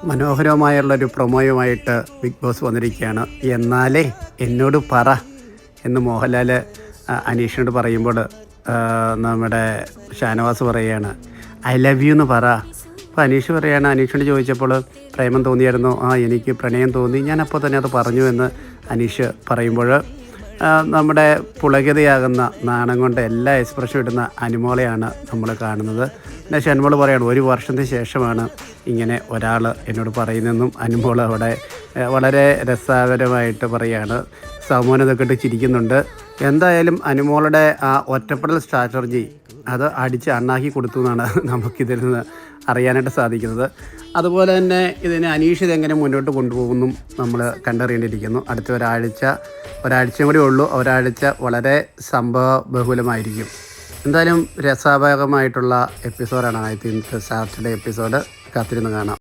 മനോഹരമായുള്ളൊരു പ്രൊമോയുമായിട്ട് big boss വന്നിരിക്കുകയാണ്. എന്നാലേ എന്നോട് പറ എന്ന് മോഹൻലാൽ അനീഷിനോട് പറയുമ്പോൾ നമ്മുടെ ഷാനവാസ് പറയുകയാണ് ഐ ലവ് യു എന്ന് പറ. അപ്പോൾ അനീഷ് പറയുകയാണ്, അനീഷിനോട് ചോദിച്ചപ്പോൾ പ്രേമം തോന്നിയായിരുന്നു, എനിക്ക് പ്രണയം തോന്നി, ഞാനപ്പോൾ തന്നെ അത് പറഞ്ഞു എന്ന് അനീഷ് പറയുമ്പോൾ നമ്മുടെ പുളകിതയാകുന്ന നാണം കൊണ്ട് എല്ലാ എക്സ്പ്രഷൻ ഇടുന്ന അനുമോളെയാണ് നമ്മൾ കാണുന്നത്. പിന്നെ ഷൺമോൾ പറയാണ്, 1 വർഷത്തിന് ശേഷമാണ് ഇങ്ങനെ ഒരാൾ എന്നോട് പറയുന്നതെന്നും അനുമോൾ അവിടെ വളരെ രസകരമായിട്ട് പറയുകയാണ്. സമൂഹനതൊക്കെ ഇട്ട് ചിരിക്കുന്നുണ്ട്. എന്തായാലും അനുമോളുടെ ആ ഒറ്റപ്പെടൽ സ്ട്രാറ്റജി അത് അടിച്ച് അണ്ണാക്കി കൊടുത്തു എന്നാണ് നമുക്കിതിൽ നിന്ന് അറിയാനായിട്ട് സാധിക്കുന്നത്. അതുപോലെ തന്നെ ഇതിന് അനീഷ് ഇതെങ്ങനെ മുന്നോട്ട് കൊണ്ടുപോകുന്നു നമ്മൾ കണ്ടറിയേണ്ടിയിരിക്കുന്നു. അടുത്ത ഒരാഴ്ചയും കൂടി ഉള്ളൂ. ഒരാഴ്ച വളരെ സംഭവ ബഹുലമായിരിക്കും. എന്തായാലും രസാഭാഗമായിട്ടുള്ള എപ്പിസോഡാണ്. I think Saturday episode. കാത്തിരുന്ന് കാണാം.